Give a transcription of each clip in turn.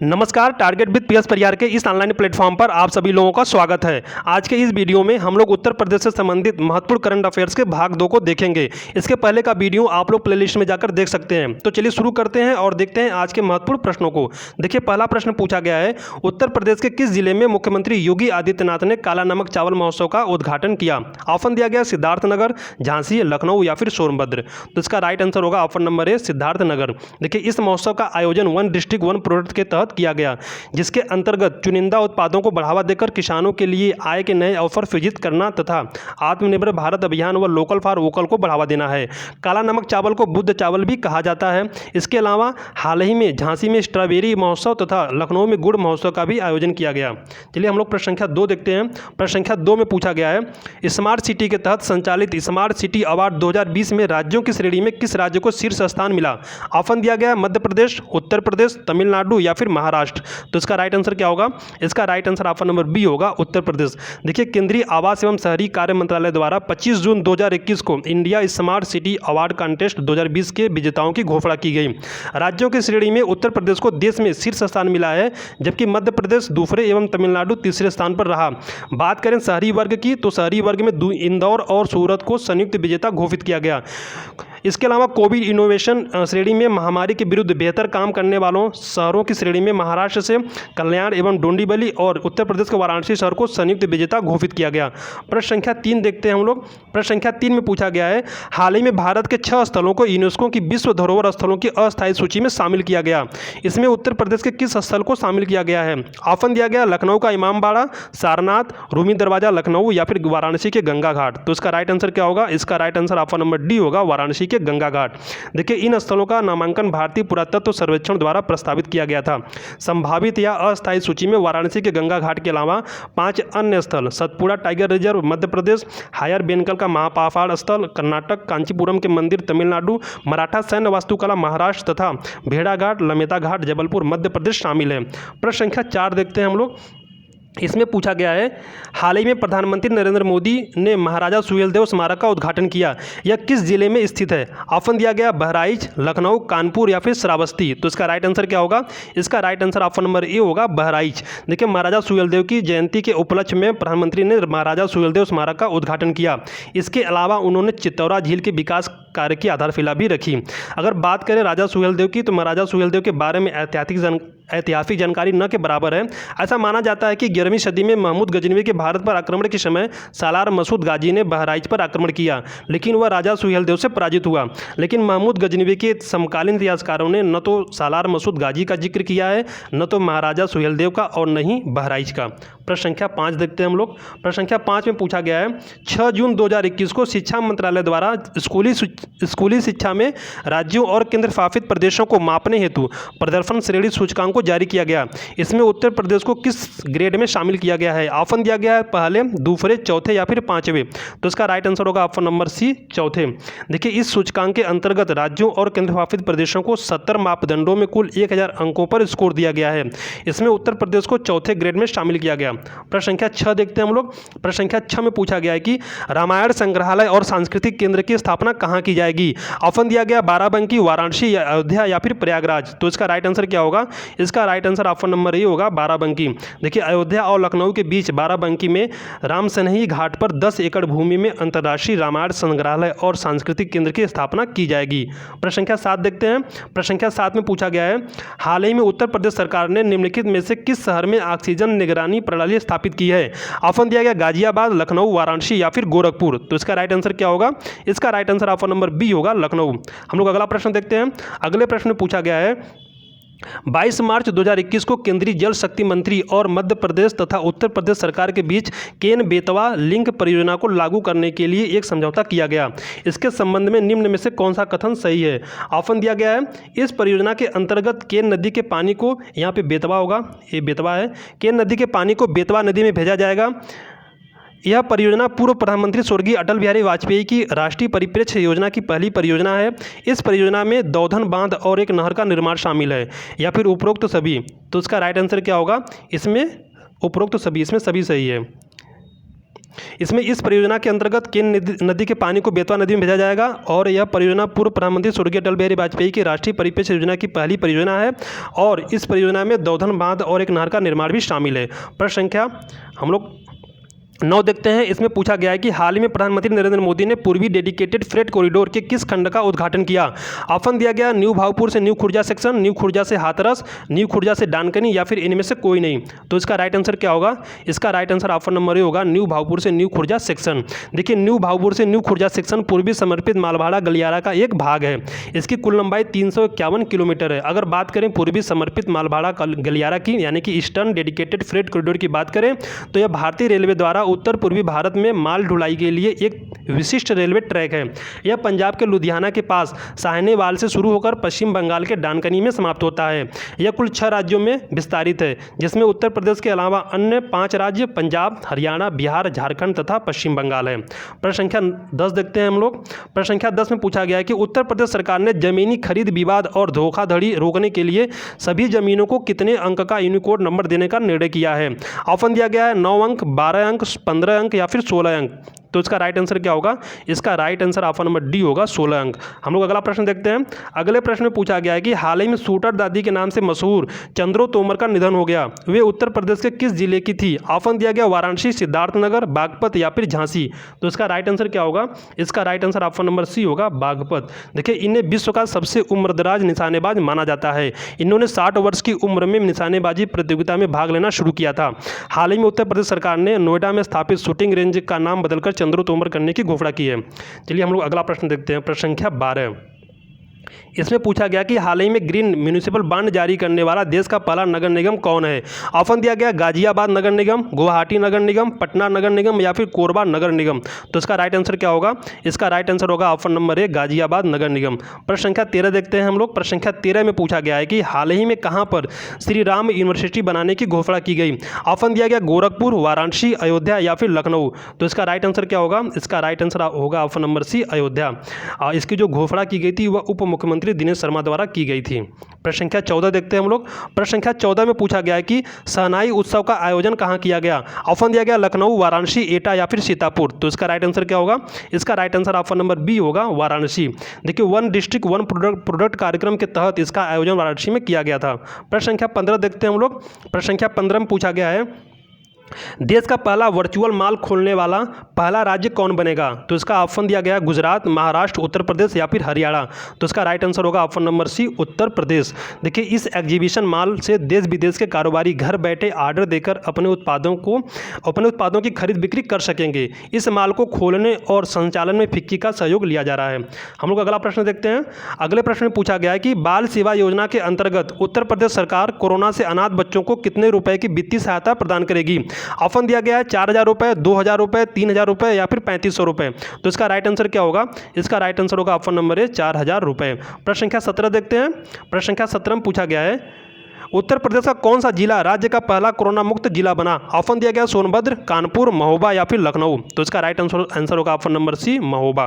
नमस्कार, target with PS Pariyar के इस ऑनलाइन प्लेटफॉर्म पर आप सभी लोगों का स्वागत है। आज के इस वीडियो में हम लोग उत्तर प्रदेश से संबंधित महत्वपूर्ण करंट अफेयर्स के भाग 2 को देखेंगे। इसके पहले का वीडियो आप लोग प्लेलिस्ट में जाकर देख सकते हैं। तो चलिए शुरू करते हैं और देखते हैं आज के महत्वपूर्ण प्रश्नों को। देखिए, पहला प्रश्न पूछा गया है, उत्तर प्रदेश के किस जिले में मुख्यमंत्री योगी आदित्यनाथ ने काला नमक चावल महोत्सव का उद्घाटन किया? ऑप्शन दिया गया सिद्धार्थनगर, झांसी, लखनऊ या फिर सोनभद्र। तो इसका राइट आंसर होगा ऑप्शन नंबर ए, सिद्धार्थनगर। देखिए, इस महोत्सव का आयोजन वन डिस्ट्रिक्ट वन प्रोडक्ट के तहत किया गया, जिसके अंतर्गत चुनिंदा उत्पादों को बढ़ावा देकर किसानों के लिए आय के नए अवसर सृजित करना तथा आत्मनिर्भर भारत अभियान व लोकल फॉर वोकल को बढ़ावा देना है। काला नमक चावल को बुद्ध चावल भी कहा जाता है। इसके अलावा हाल ही में झांसी में स्ट्रॉबेरी महोत्सव तथा लखनऊ में गुड़ महोत्सव का भी आयोजन किया गया। चलिए हम लोग प्रश्न संख्या 2 देखते हैं। प्रश्न संख्या 2 में पूछा गया है, स्मार्ट सिटी के तहत संचालित स्मार्ट सिटी अवार्ड 2020 में राज्यों की श्रेणी में किस राज्य को शीर्ष स्थान मिला? ऑप्शन दिया गया मध्य प्रदेश, उत्तर प्रदेश, तमिलनाडु या फिर महाराष्ट्र। तो इसका राइट आंसर क्या होगा? इसका right answer option number B होगा, उत्तर प्रदेश। देखिए, केंद्रीय आवास एवं शहरी कार्य मंत्रालय द्वारा 25 जून 2021 को India smart city award contest 2020 के विजेताओं की घोषणा की गई। राज्यों की श्रेणी में उत्तर प्रदेश को देश में शीर्ष स्थान मिला है, जबकि मध्य प्रदेश दूसरे एवं तमिलनाडु तीसरे स्थान पर रहा। बात करें शहरी वर्ग की, तो शहरी वर्ग में इंदौर और सूरत को संयुक्त विजेता घोषित किया गया। इसके अलावा कोविड इनोवेशन श्रेणी में महामारी के विरुद्ध बेहतर काम करने वालों शहरों की श्रेणी में महाराष्ट्र से कल्याण एवं डोंबिवली और उत्तर प्रदेश के वाराणसी शहर को संयुक्त विजेता घोषित किया गया। प्रश्न संख्या 3 देखते हैं हम लोग। प्रश्न संख्या 3 में पूछा गया है, हाल ही में भारत के 6 स्थलों को यूनेस्को की विश्व धरोहर स्थलों की अस्थायी सूची में शामिल किया गया। इसमें उत्तर प्रदेश के किस स्थल को शामिल किया गया है? ऑप्शन दिया गया लखनऊ का इमामबाड़ा, सारनाथ, रूमी दरवाजा लखनऊ या फिर वाराणसी के गंगा घाट। तो इसका राइट आंसर क्या होगा? इसका right answer option number D होगा, वाराणसी के गंगा घाट। देखिए, इन स्थलों का नामांकन भारतीय पुरातत्व सर्वेक्षण द्वारा प्रस्तावित किया गया था। संभावित या अस्थायी सूची में वाराणसी के गंगा घाट के अलावा 5 अन्य स्थल, Satpura tiger reserve Madhya Pradesh, higher बेनकल का महापहाड़ स्थल कर्नाटक, कांचीपुरम के मंदिर तमिलनाडु, मराठा सैन्य वास्तुकला महाराष्ट्र तथा भेड़ाघाट लमेता घाट जबलपुर मध्य प्रदेश शामिल है। प्रश्न संख्या 4 देखते हैं हम लोग। इसमें पूछा गया है, हाल ही में प्रधानमंत्री नरेंद्र मोदी ने महाराजा सुहेलदेव स्मारक का उद्घाटन किया। यह किस जिले में स्थित है? ऑप्शन दिया गया बहराइच, लखनऊ, कानपुर या फिर श्रावस्ती। तो इसका राइट आंसर क्या होगा? इसका right answer option number A होगा, बहराइच। देखिए, महाराजा सुहेलदेव की जयंती के उपलक्ष्य में प्रधानमंत्री ने महाराजा सुहेलदेव स्मारक का उद्घाटन किया। इसके अलावा उन्होंने चित्तौरा झील के विकास कार्य की आधारशिला भी रखी। अगर बात करें राजा सुहेलदेव की, तो महाराजा सुहेलदेव के बारे में ऐतिहासिक जानकारी न के बराबर है। ऐसा माना जाता है कि 11वीं सदी में महमूद गजनवी के भारत पर आक्रमण के समय सालार मसूद गाजी ने बहराइच पर आक्रमण किया, लेकिन वह राजा सुहेलदेव से पराजित हुआ। लेकिन महमूद गजनवी के समकालीन इतिहासकारों ने न तो सालार मसूद गाजी का जिक्र किया है, न तो महाराजा सुहेलदेव का और न ही बहराइच का। प्रश्न संख्या 5 देखते हैं हम लोग। प्रश्न संख्या 5 में पूछा गया है, 6 जून 2021 को शिक्षा मंत्रालय द्वारा स्कूली शिक्षा में राज्यों और केंद्र शासित प्रदेशों को मापने हेतु प्रदर्शन श्रेणी सूचकांक को जारी किया गया। इसमें उत्तर प्रदेश को किस ग्रेड में शामिल किया गया है? ऑप्शन दिया गया है पहले, दूसरे, चौथे या फिर 5वें। तो इसका राइट आंसर होगा ऑप्शन नंबर सी, चौथे। देखिए, इस सूचकांक के अंतर्गत राज्यों और केंद्र शासित प्रदेशों को 70 मापदंडों में कुल 1000 अंकों पर स्कोर दिया गया है। इसमें उत्तर प्रदेश को चौथे ग्रेड में शामिल किया गया। प्रश्न संख्या 6 देखते हैं हम लोग। प्रश्न संख्या 6 में पूछा गया है कि रामायण संग्रहालय और सांस्कृतिक केंद्र की स्थापना कहाँ की जाएगी? ऑप्शन दिया गया बाराबंकी, वाराणसी, अयोध्या या फिर प्रयागराज। तो इसका राइट आंसर क्या होगा? इसका right answer option number A होगा, बाराबंकी। देखिए, अयोध्या और लखनऊ के बीच बाराबंकी में रामसनही घाट पर 10 एकड़ भूमि में अंतर्राष्ट्रीय रामायण संग्रहालय और सांस्कृतिक केंद्र की स्थापना की जाएगी। प्रश्न संख्या 7 देखते हैं। प्रश्न संख्या 7 में पूछा गया है, हाल ही में उत्तर प्रदेश सरकार ने निम्नलिखित में से किस शहर में ऑक्सीजन निगरानी प्रणाली स्थापित की है? ऑप्शन दिया गया गाजियाबाद, लखनऊ, वाराणसी या फिर गोरखपुर। तो इसका राइट आंसर क्या होगा? इसका right answer option number B होगा, लखनऊ। हम लोग अगला प्रश्न देखते हैं। अगले प्रश्न में पूछा गया है, 22 मार्च 2021 को केंद्रीय जल शक्ति मंत्री और मध्य प्रदेश तथा उत्तर प्रदेश सरकार के बीच केन बेतवा लिंक परियोजना को लागू करने के लिए एक समझौता किया गया। इसके संबंध में निम्न में से कौन सा कथन सही है? ऑप्शन दिया गया है, इस परियोजना के अंतर्गत केन नदी के पानी को, यहाँ पे बेतवा होगा, ये बेतवा है, केन नदी के पानी को बेतवा नदी में भेजा जाएगा। यह परियोजना पूर्व प्रधानमंत्री स्वर्गीय अटल बिहारी वाजपेयी की राष्ट्रीय परिप्रेक्ष्य योजना की पहली परियोजना है। इस परियोजना में दौधन बांध और एक नहर का निर्माण शामिल है, या फिर उपरोक्त सभी। तो इसका राइट आंसर क्या होगा? इसमें उपरोक्त सभी, इसमें सभी सही है। इसमें इस परियोजना के अंतर्गत केन नदी के पानी को बेतवा नदी में भेजा जाएगा और यह परियोजना पूर्व प्रधानमंत्री स्वर्गीय अटल बिहारी वाजपेयी की राष्ट्रीय परिपेक्ष योजना की पहली परियोजना है और इस परियोजना में दौधन बांध और एक नहर का निर्माण भी शामिल है। प्रश्न संख्या हम लोग 9 देखते हैं। इसमें पूछा गया है कि हाल ही में प्रधानमंत्री नरेंद्र मोदी ने पूर्वी डेडिकेटेड फ्रेट कॉरिडोर के किस खंड का उद्घाटन किया। ऑप्शन दिया गया न्यू भागपुर से new Khurja section, new Khurja से हाथरस, न्यू खुर्जा से डानकनी या फिर इनमें से कोई नहीं। तो इसका राइट आंसर क्या होगा? इसका right answer option number A होगा, न्यू भागपुर से न्यू खुर्जा सेक्शन। देखिए न्यू भागपुर से न्यू खुर्जा सेक्शन पूर्वी समर्पित मालभाड़ा गलियारा का एक भाग है। इसकी कुल लंबाई 351 किलोमीटर है। अगर बात करें पूर्वी समर्पित मालभाड़ा गलियारा की यानी कि ईस्टर्न डेडिकेटेड फ्रेट कॉरिडोर की बात करें तो यह भारतीय रेलवे द्वारा उत्तर पूर्वी भारत में माल ढुलाई के लिए एक विशिष्ट रेलवे ट्रैक है। यह पंजाब के लुधियाना के पास साहनेवाल से शुरू होकर पश्चिम बंगाल के डानकनी में समाप्त होता है। यह कुल 6 राज्यों में विस्तारित है, जिसमें उत्तर प्रदेश के अलावा अन्य 5 राज्य पंजाब, हरियाणा, बिहार, झारखंड तथा पश्चिम बंगाल है। प्रश्न संख्या 10 देखते हैं हम लोग। प्रश्न संख्या 10 में पूछा गया है कि उत्तर प्रदेश सरकार ने जमीनी खरीद विवाद और धोखाधड़ी रोकने के लिए सभी जमीनों को कितने अंक का यूनिकोड नंबर देने का निर्णय किया है। ऑप्शन दिया गया है 9 अंक, 12 अंक, 15 अंक या फिर 16 अंक। तो इसका राइट आंसर क्या होगा? इसका right answer option number D होगा, 16 अंक। हम लोग अगला प्रश्न देखते हैं। अगले प्रश्न में पूछा गया है कि हाल ही में शूटर दादी के नाम से मशहूर चंद्रो तोमर का निधन हो गया। वे उत्तर प्रदेश के किस जिले की थी? ऑप्शन दिया गया वाराणसी, सिद्धार्थनगर, बागपत या फिर झांसी। तो इसका राइट आंसर क्या होगा? इसका right answer option number C होगा, बागपत। देखिए इन्हें विश्व का सबसे उम्रदराज निशानेबाज माना जाता है। इन्होंने 60 वर्ष की उम्र में निशानेबाजी प्रतियोगिता में भाग लेना शुरू किया था। हाल ही में उत्तर प्रदेश सरकार ने नोएडा में स्थापित शूटिंग रेंज का नाम बदलकर चंद्रो तोमर करने की घोषणा की है। चलिए हम लोग अगला प्रश्न देखते हैं। प्रश्न संख्या 12। इसमें पूछा गया कि हाल ही में ग्रीन म्यूनिसिपल बॉन्ड जारी करने वाला देश का पहला नगर निगम कौन है। ऑप्शन दिया गया गाजियाबाद नगर निगम, गुवाहाटी नगर निगम, पटना नगर निगम या फिर कोरबा नगर निगम। तो इसका राइट आंसर क्या होगा? इसका राइट आंसर होगा ऑप्शन नंबर ए, गाजियाबाद नगर निगम। प्रश्न संख्या 13 देखते हैं हम लोग। प्रश्न संख्या 13 में पूछा गया है कि हाल ही में कहाँ पर श्री राम यूनिवर्सिटी बनाने की घोषणा की गई। ऑप्शन दिया गया गोरखपुर, वाराणसी, अयोध्या या फिर लखनऊ। तो इसका राइट आंसर क्या होगा? इसका राइट आंसर होगा ऑप्शन नंबर सी, अयोध्या। इसकी जो घोषणा की गई थी वह उप मुख्यमंत्री दिनेश शर्मा द्वारा की गई थी। प्रश्न संख्या 14 देखते हैं हम लोग। प्रश्न संख्या 14 में पूछा गया है कि शहनाई उत्सव का आयोजन कहाँ किया गया। ऑप्शन दिया गया लखनऊ, वाराणसी, एटा या फिर सीतापुर। तो इसका राइट आंसर क्या होगा? इसका right answer option number B होगा, वाराणसी। देखिए वन डिस्ट्रिक्ट वन प्रोडक्ट कार्यक्रम के तहत इसका आयोजन वाराणसी में किया गया था। प्रश्न संख्या 15 देखते हैं हम लोग। प्रश्न संख्या 15 में पूछा गया है देश का पहला वर्चुअल मॉल खोलने वाला पहला राज्य कौन बनेगा। तो इसका ऑप्शन दिया गया गुजरात, महाराष्ट्र, उत्तर प्रदेश या फिर हरियाणा। तो इसका राइट आंसर होगा ऑप्शन नंबर सी, उत्तर प्रदेश। देखिए इस एग्जीबिशन मॉल से देश विदेश के कारोबारी घर बैठे ऑर्डर देकर अपने उत्पादों की खरीद बिक्री कर सकेंगे। इस मॉल को खोलने और संचालन में फिक्की का सहयोग लिया जा रहा है। हम लोग अगला प्रश्न देखते हैं। अगले प्रश्न में पूछा गया है कि बाल सेवा योजना के अंतर्गत उत्तर प्रदेश सरकार कोरोना से अनाथ बच्चों को कितने रुपए की वित्तीय सहायता प्रदान करेगी। ऑप्शन दिया गया है 4000 रुपये, 2000 रुपये, 3000 रुपये या फिर 3500 रुपये। तो इसका राइट आंसर क्या होगा? इसका राइट आंसर होगा ऑप्शन नंबर ए, 4000 रुपये। प्रश्न संख्या 17 देखते हैं। प्रश्न संख्या 17 में पूछा गया है उत्तर प्रदेश का कौन सा जिला राज्य का पहला कोरोना मुक्त जिला बना। ऑप्शन दिया गया सोनभद्र, कानपुर, महोबा या फिर लखनऊ। तो इसका राइट आंसर होगा option number C, Mahoba.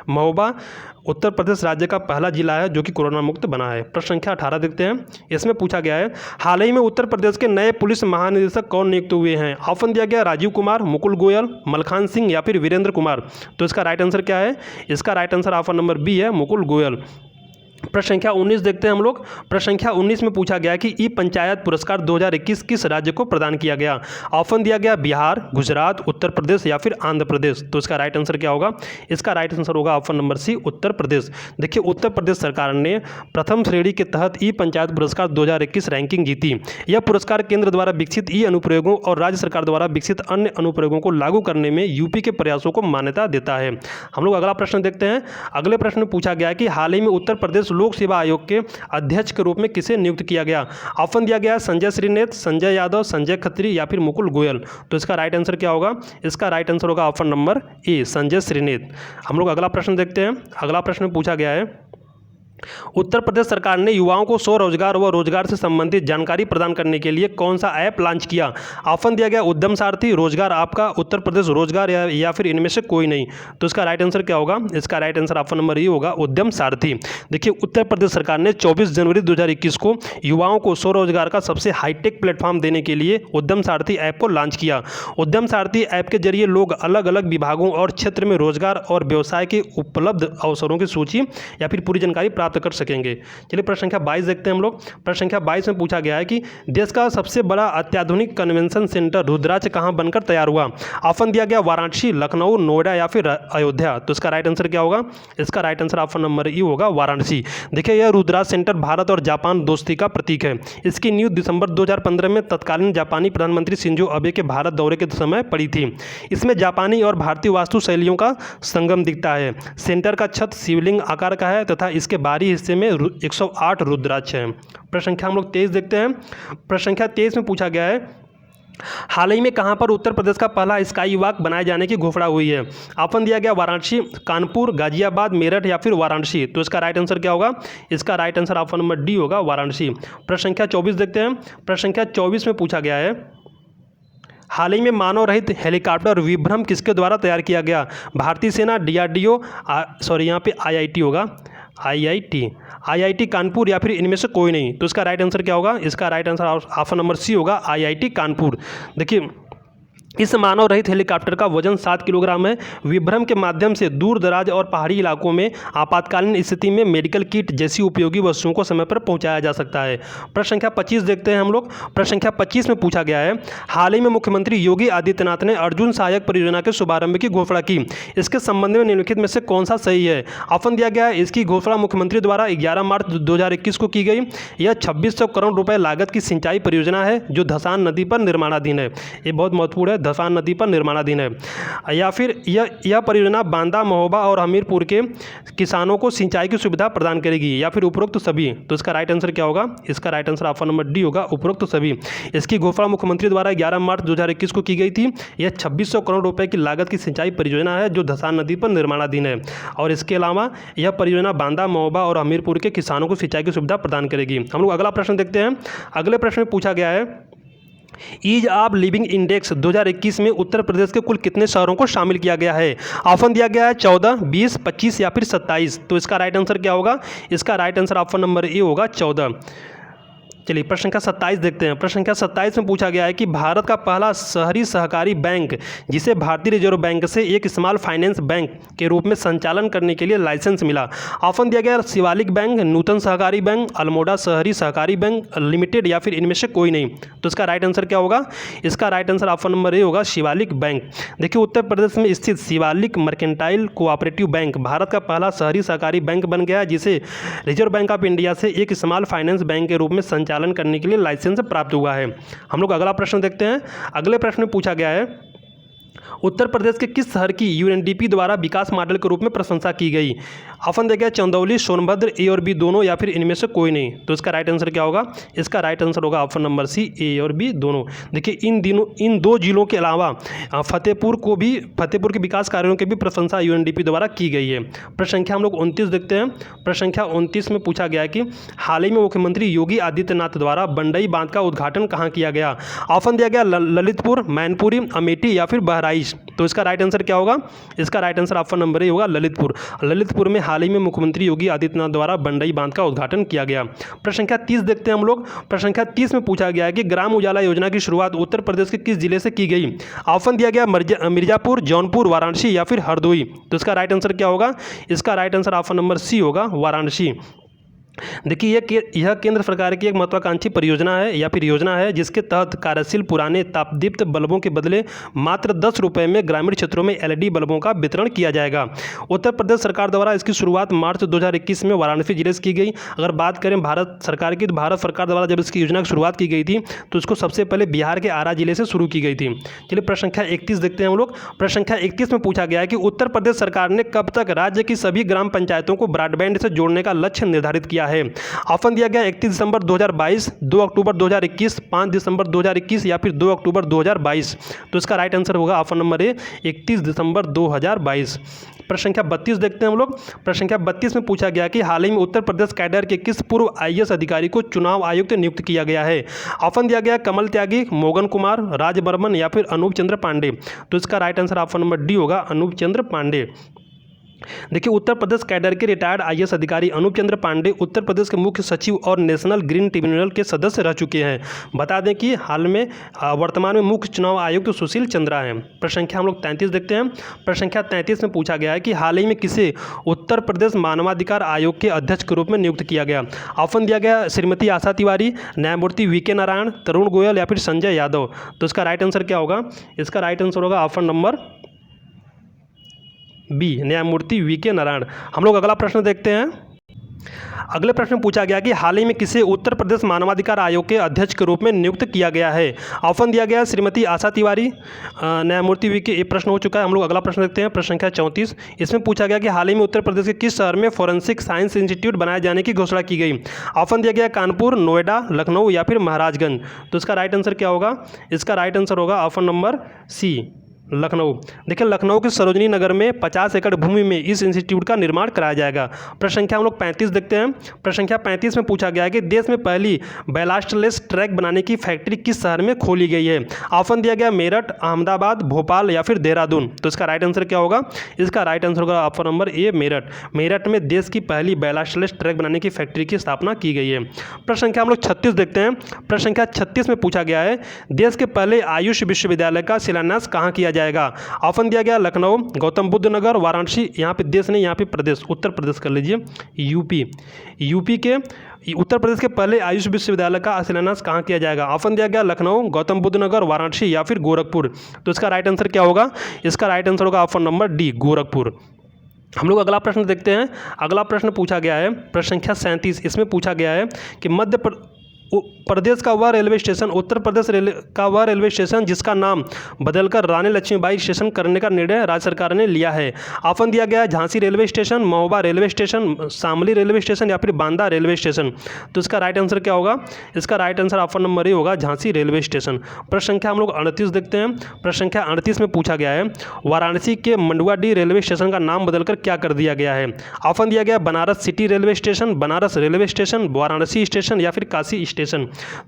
Mahoba Uttar Pradesh राज्य का पहला जिला है जो कि कोरोना मुक्त बना है। प्रश्न संख्या 18 देखते हैं। इसमें पूछा गया है हाल ही में उत्तर प्रदेश के नए पुलिस महानिदेशक कौन नियुक्त हुए हैं। ऑप्शन दिया गया राजीव कुमार, मुकुल गोयल, मलखान सिंह या फिर वीरेंद्र कुमार। तो इसका राइट आंसर क्या है? इसका right answer option number B है, मुकुल गोयल। प्रश्न संख्या 19 देखते हैं हम लोग। प्रश्न संख्या 19 में पूछा गया कि ई पंचायत पुरस्कार 2021 किस राज्य को प्रदान किया गया। ऑप्शन दिया गया बिहार, गुजरात, उत्तर प्रदेश या फिर आंध्र प्रदेश। तो इसका राइट आंसर क्या होगा? इसका राइट आंसर होगा ऑप्शन नंबर सी, उत्तर प्रदेश। देखिए उत्तर प्रदेश सरकार ने प्रथम श्रेणी के तहत ई पंचायत पुरस्कार 2021 रैंकिंग जीती। यह पुरस्कार केंद्र द्वारा विकसित ई अनुप्रयोगों और राज्य सरकार द्वारा विकसित अन्य अनुप्रयोगों को लागू करने में यूपी के प्रयासों को मान्यता देता है। हम लोग अगला प्रश्न देखते हैं। अगले प्रश्न में पूछा गया कि हाल ही में उत्तर प्रदेश लोक सेवा आयोग के अध्यक्ष के रूप में किसे नियुक्त किया गया। ऑप्शन दिया गया संजय श्रीनेत, संजय यादव, संजय खत्री या फिर मुकुल गोयल। तो इसका राइट आंसर क्या होगा? इसका राइट आंसर होगा option number A, Sanjay Shrinate. हम लोग अगला प्रश्न देखते हैं। अगला प्रश्न पूछा गया है उत्तर प्रदेश सरकार ने युवाओं को स्वरोजगार व रोजगार से संबंधित जानकारी प्रदान करने के लिए कौन सा ऐप लॉन्च किया? ऑप्शन दिया गया उद्यम सारथी, रोजगार आपका, उत्तर प्रदेश रोजगार या फिर इनमें से कोई नहीं। तो इसका राइट आंसर क्या होगा? इसका right answer option number A होगा, उद्यम सारथी। देखिए, उत्तर प्रदेश सरकार ने 24 जनवरी 2021 को युवाओं को स्वरोजगार का सबसे हाईटेक प्लेटफॉर्म देने के लिए उद्यम सारथी ऐप को लॉन्च किया। उद्यम सारथी ऐप के जरिए लोग अलग अलग विभागों और क्षेत्र में रोजगार और व्यवसाय के उपलब्ध अवसरों की सूची या फिर पूरी जानकारी प्राप्त कर सकेंगे। चलिए प्रश्न संख्या 22 देखते हैं हम लोग। प्रश्न संख्या 22 में पूछा गया है कि देश का सबसे बड़ा अत्याधुनिक कन्वेंशन सेंटर रुद्राक्ष कहां बनकर तैयार हुआ? ऑप्शन दिया गया वाराणसी, लखनऊ, नोएडा या फिर अयोध्या। तो इसका राइट आंसर क्या होगा? इसका राइट आंसर ऑप्शन नंबर ई होगा, वाराणसी। देखिए, यह रुद्राक्ष सेंटर भारत और जापान दोस्ती का प्रतीक है। इसकी नींव दिसंबर 2015 में तत्कालीन जापानी प्रधानमंत्री शिंजो अबे के भारत दौरे के समय पड़ी थी। इसमें जापानी और भारतीय वास्तु शैलियों का संगम दिखता है। सेंटर का छत शिवलिंग आकार का है तथा इसके बाहरी हिस्से में 108 रुद्राक्ष है। प्रश्न संख्या हम लोग 23 देखते हैं। प्रश्न संख्या 23 में पूछा गया है, हाल ही में कहां पर उत्तर प्रदेश का पहला स्काई वॉक बनाए जाने की घोषणा हुई है? ऑप्शन दिया गया वाराणसी, कानपुर, गाजियाबाद, मेरठ या फिर वाराणसी। तो इसका राइट आंसर क्या होगा? इसका right answer option number D होगा, वाराणसी। प्रश्न संख्या 24 देखते हैं। प्रश्न संख्या 24 में पूछा गया है, हाल ही में मानव रहित हेलीकॉप्टर विभ्रम किसके द्वारा तैयार किया गया? भारतीय सेना, DRDO, सॉरी यहाँ पे IIT होगा, IIT कानपुर या फिर इनमें से कोई नहीं। तो इसका राइट आंसर क्या होगा? इसका right answer option number C होगा, IIT कानपुर। देखिए, इस मानव रहित हेलीकॉप्टर का वजन 7 किलोग्राम है। विभ्रम के माध्यम से दूर दराज और पहाड़ी इलाकों में आपातकालीन स्थिति में मेडिकल किट जैसी उपयोगी वस्तुओं को समय पर पहुंचाया जा सकता है। प्रश्न संख्या 25 देखते हैं हम लोग। प्रश्न संख्या 25 में पूछा गया है, हाल ही में मुख्यमंत्री योगी आदित्यनाथ ने अर्जुन सहायक परियोजना के शुभारंभ की घोषणा की। इसके संबंध में निम्नलिखित में से कौन सा सही है? ऑप्शन दिया गया है, इसकी घोषणा मुख्यमंत्री द्वारा 11 मार्च 2021 को की गई। यह 2600 करोड़ रुपये लागत की सिंचाई परियोजना है जो धसान नदी पर निर्माणाधीन है। ये बहुत महत्वपूर्ण है, धसान नदी पर निर्माणाधीन है। या फिर यह परियोजना बांदा, महोबा और हमीरपुर के किसानों को सिंचाई की सुविधा प्रदान करेगी, या फिर उपरोक्त सभी। तो इसका राइट आंसर क्या होगा? इसका right answer option number D होगा, उपरोक्त सभी। इसकी घोषणा मुख्यमंत्री द्वारा 11 मार्च 2021 को की गई थी। यह 2600 करोड़ रुपए की लागत की सिंचाई परियोजना है जो धसान नदी पर निर्माणाधीन है। और इसके अलावा यह परियोजना बांदा, महोबा और हमीरपुर के किसानों को सिंचाई की सुविधा प्रदान करेगी। हम लोग अगला प्रश्न देखते हैं। अगले प्रश्न में पूछा गया है, ईज ऑफ लिविंग इंडेक्स 2021 में उत्तर प्रदेश के कुल कितने शहरों को शामिल किया गया है? ऑप्शन दिया गया है 14, 20, 25 या फिर 27। तो इसका राइट आंसर क्या होगा? इसका right answer option number A होगा, 14। चलिए प्रश्न संख्या 27 देखते हैं। प्रश्न संख्या 27 में पूछा गया है कि भारत का पहला शहरी सहकारी बैंक जिसे भारतीय रिजर्व बैंक से एक स्मॉल फाइनेंस बैंक के रूप में संचालन करने के लिए लाइसेंस मिला। ऑप्शन दिया गया शिवालिक बैंक, नूतन सहकारी बैंक, अल्मोड़ा शहरी सहकारी बैंक लिमिटेड या फिर इनमें से कोई नहीं। तो इसका राइट आंसर क्या होगा? इसका right answer option number A होगा, शिवालिक बैंक। देखिए, उत्तर प्रदेश में स्थित Shivalik mercantile cooperative bank Bharat का पहला शहरी सहकारी बैंक बन गया जिसे रिजर्व बैंक ऑफ इंडिया से एक स्मॉल फाइनेंस बैंक के रूप में संचालन करने के लिए लाइसेंस प्राप्त हुआ है। हम लोग अगला प्रश्न देखते हैं। अगले प्रश्न में पूछा गया है, उत्तर प्रदेश के किस शहर की UNDP द्वारा विकास मॉडल के रूप में प्रशंसा की गई? ऑप्शन दिया गया चंदौली, सोनभद्र, ए और बी दोनों या फिर इनमें से कोई नहीं। तो इसका राइट आंसर क्या होगा? इसका राइट आंसर होगा ऑप्शन नंबर सी, ए और बी दोनों। देखिए, इन दो जिलों के अलावा फतेहपुर के विकास कार्यों की भी प्रशंसा UNDP द्वारा की गई है। प्रश्न संख्या हम लोग 29 देखते हैं। प्रश्न संख्या 29 में पूछा गया कि हाल ही में मुख्यमंत्री योगी आदित्यनाथ द्वारा बंडई बांध का उद्घाटन कहाँ किया गया? ऑप्शन दिया गया ललितपुर, मैनपुरी, अमेठी या फिर बहराइच। तो इसका राइट आंसर क्या होगा? इसका right answer option number A होगा, ललितपुर। ललितपुर में हाल ही में मुख्यमंत्री योगी आदित्यनाथ द्वारा बंडई बांध का उद्घाटन किया गया। प्रश्न संख्या 30 देखते हैं हम लोग। प्रश्न संख्या 30 में पूछा गया है कि ग्राम उजाला योजना की शुरुआत उत्तर प्रदेश के किस जिले से की गई? ऑप्शन दिया गया मिर्जापुर, जौनपुर, वाराणसी या फिर हरदोई। तो इसका राइट आंसर क्या होगा? इसका right answer option number C होगा, वाराणसी। देखिए, यह केंद्र सरकार की एक महत्वाकांक्षी परियोजना है या फिर योजना है जिसके तहत कार्यशील पुराने तापदीप्त बल्बों के बदले मात्र 10 रुपये में ग्रामीण क्षेत्रों में LED बल्बों का वितरण किया जाएगा। उत्तर प्रदेश सरकार द्वारा इसकी शुरुआत मार्च 2021 में वाराणसी जिले से की गई। अगर बात करें भारत सरकार की, तो भारत सरकार द्वारा जब इसकी योजना की शुरुआत की गई थी तो इसको सबसे पहले बिहार के आरा जिले से शुरू की गई थी। चलिए प्रश्न संख्या 31 देखते हैं हम लोग। प्रश्न संख्या 31 में पूछा गया है कि उत्तर प्रदेश सरकार ने कब तक राज्य की सभी ग्राम पंचायतों को ब्रॉडबैंड से जोड़ने का लक्ष्य निर्धारित किया किया है? ऑप्शन दिया गया 31 दिसंबर 2022, 2 अक्टूबर 2021, 5 दिसंबर 2021 या फिर 2 अक्टूबर 2022। तो इसका राइट आंसर होगा ऑप्शन नंबर ए 31 दिसंबर 2022। प्रश्न संख्या 32 देखते हैं हम लोग। प्रश्न संख्या 32 में पूछा गया कि हाल ही में उत्तर प्रदेश कैडर के किस पूर्व IAS अधिकारी को चुनाव आयुक्त नियुक्त किया गया है? ऑप्शन दिया गया कमल त्यागी, मोगन कुमार, राज बर्मन या फिर अनूप चंद्र पांडे। तो इसका right answer option number D होगा, अनूप चंद्र पांडे। देखिए, उत्तर प्रदेश कैडर के रिटायर्ड IAS अधिकारी अनूप चंद्र पांडे उत्तर प्रदेश के मुख्य सचिव और नेशनल ग्रीन ट्रिब्यूनल के सदस्य रह चुके हैं। बता दें कि हाल में वर्तमान में मुख्य चुनाव आयुक्त सुशील चंद्रा हैं। प्रश्न संख्या हम लोग 33 देखते हैं। प्रश्न संख्या 33 में पूछा गया है कि हाल ही में किसे उत्तर प्रदेश मानवाधिकार आयोग के अध्यक्ष के रूप में नियुक्त किया गया? ऑप्शन दिया गया श्रीमती आशा तिवारी, न्यायमूर्ति VK नारायण, तरुण गोयल या फिर संजय यादव। तो इसका राइट आंसर क्या होगा? इसका राइट आंसर होगा ऑप्शन नंबर बी, न्यायमूर्ति VK नारायण। हम लोग अगला प्रश्न देखते हैं। अगले प्रश्न में पूछा गया कि हाल ही में किसे उत्तर प्रदेश मानवाधिकार आयोग के अध्यक्ष के रूप में नियुक्त किया गया है? ऑप्शन दिया गया श्रीमती आशा तिवारी, न्यायमूर्ति VK। ये प्रश्न हो चुका है। हम लोग अगला प्रश्न देखते हैं। प्रश्न संख्या 34। इसमें पूछा गया कि हाल ही में उत्तर प्रदेश के किस शहर में फॉरेंसिक साइंस इंस्टीट्यूट बनाए जाने की घोषणा की गई? ऑप्शन दिया गया कानपुर, नोएडा, लखनऊ या फिर महाराजगंज। तो इसका राइट आंसर क्या होगा? इसका राइट आंसर होगा ऑप्शन नंबर सी, लखनऊ। देखिए, लखनऊ के सरोजनी नगर में 50 एकड़ भूमि में इस इंस्टीट्यूट का निर्माण कराया जाएगा। प्रश्न संख्या हम लोग 35 देखते हैं। प्रश्न संख्या 35 में पूछा गया है कि देश में पहली बैलास्टलेस ट्रैक बनाने की फैक्ट्री किस शहर में खोली गई है? ऑप्शन दिया गया मेरठ, अहमदाबाद, भोपाल या फिर देहरादून। तो इसका राइट आंसर क्या होगा? इसका राइट आंसर होगा option number A, Meerut. Meerut में देश की पहली बैलास्टलेस ट्रैक बनाने की फैक्ट्री की स्थापना की गई है। प्रश्न संख्या हम लोग 36 देखते हैं। प्रश्न संख्या 36 में पूछा गया है देश के पहले आयुष विश्वविद्यालय का शिलान्यास कहाँ किया जाएगा? ऑप्शन दिया गया लखनऊ, गौतम बुद्ध नगर, वाराणसी, यहाँ पे देश नहीं, यहाँ पे प्रदेश, उत्तर प्रदेश कर लीजिए, यूपी के उत्तर प्रदेश के पहले आयुष विश्वविद्यालय का शिलान्यास कहाँ किया जाएगा? ऑप्शन दिया गया लखनऊ, गौतम बुद्ध नगर, वाराणसी या फिर गोरखपुर। तो इसका राइट आंसर क्या होगा? इसका राइट आंसर होगा ऑप्शन नंबर डी, गोरखपुर। हम लोग अगला प्रश्न देखते हैं। अगला प्रश्न पूछा गया है प्रश्न संख्या 37। इसमें पूछा गया है कि मध्य प्रदेश का वह रेलवे स्टेशन, उत्तर प्रदेश का वह रेलवे स्टेशन जिसका नाम बदलकर रानी लक्ष्मीबाई स्टेशन करने का निर्णय राज्य सरकार ने लिया है। ऑप्शन दिया गया है Jhansi railway station, Mahoba railway station, Shamli railway station या फिर बांदा रेलवे स्टेशन। तो इसका राइट आंसर क्या होगा? इसका right answer option number A होगा, झांसी रेलवे स्टेशन। प्रश्न संख्या हम लोग 38 देखते हैं। प्रश्न संख्या 38 में पूछा गया है वाराणसी के मंडुआडीह रेलवे स्टेशन का नाम बदलकर क्या कर दिया गया है? ऑप्शन दिया गया Banaras city railway station, Banaras railway station, Varanasi station या फिर काशी स्टेशन।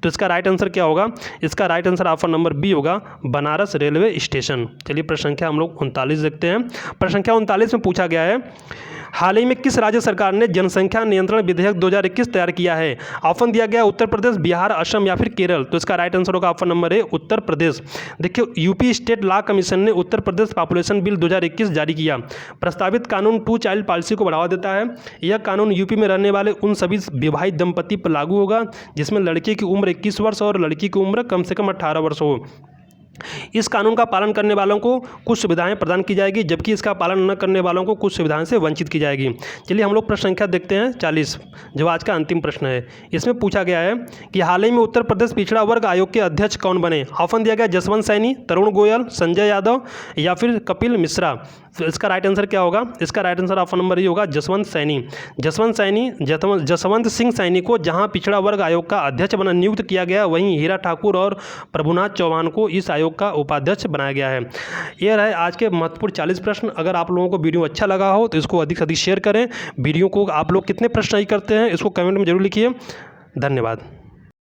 तो इसका राइट आंसर क्या होगा? इसका right answer option number B होगा, बनारस रेलवे स्टेशन। चलिए प्रश्न संख्या हम लोग 39 देखते हैं। प्रश्न संख्या 39 में पूछा गया है हाल ही में किस राज्य सरकार ने जनसंख्या नियंत्रण विधेयक 2021 तैयार किया है? ऑप्शन दिया गया उत्तर प्रदेश, बिहार, असम या फिर केरल। तो इसका राइट आंसर होगा option number A, Uttar Pradesh. देखिए, यूपी स्टेट लॉ कमीशन ने उत्तर प्रदेश पॉपुलेशन बिल 2021 जारी किया। प्रस्तावित कानून 2 चाइल्ड पॉलिसी को बढ़ावा देता है। यह कानून यूपी में रहने वाले उन सभी विवाहित दंपति पर लागू होगा जिसमें लड़के की उम्र 21 वर्ष और लड़की की उम्र कम से कम 18 वर्ष हो। इस कानून का पालन करने वालों को कुछ सुविधाएं प्रदान की जाएगी, जबकि इसका पालन न करने वालों को कुछ सुविधाएं से वंचित की जाएगी। चलिए हम लोग प्रश्न संख्या देखते हैं 40, जो आज का अंतिम प्रश्न है। इसमें पूछा गया है कि हाल ही में उत्तर प्रदेश पिछड़ा वर्ग आयोग के अध्यक्ष कौन बने? ऑप्शन दिया गया जसवंत सैनी, तरुण गोयल, संजय यादव या फिर कपिल मिश्रा। तो इसका राइट आंसर क्या होगा? इसका right answer option number A होगा, जसवंत सैनी। जसवंत सिंह सैनी को जहां पिछड़ा वर्ग आयोग का अध्यक्ष बना नियुक्त किया गया, वहीं हीरा ठाकुर और प्रभुनाथ चौहान को इस आयोग का उपाध्यक्ष बनाया गया है। ये रहे आज के महत्वपूर्ण 40 प्रश्न। अगर आप लोगों को वीडियो अच्छा लगा हो तो इसको अधिक से अधिक शेयर करें। वीडियो को आप लोग कितने प्रश्न नहीं करते हैं इसको कमेंट में जरूर लिखिए। धन्यवाद।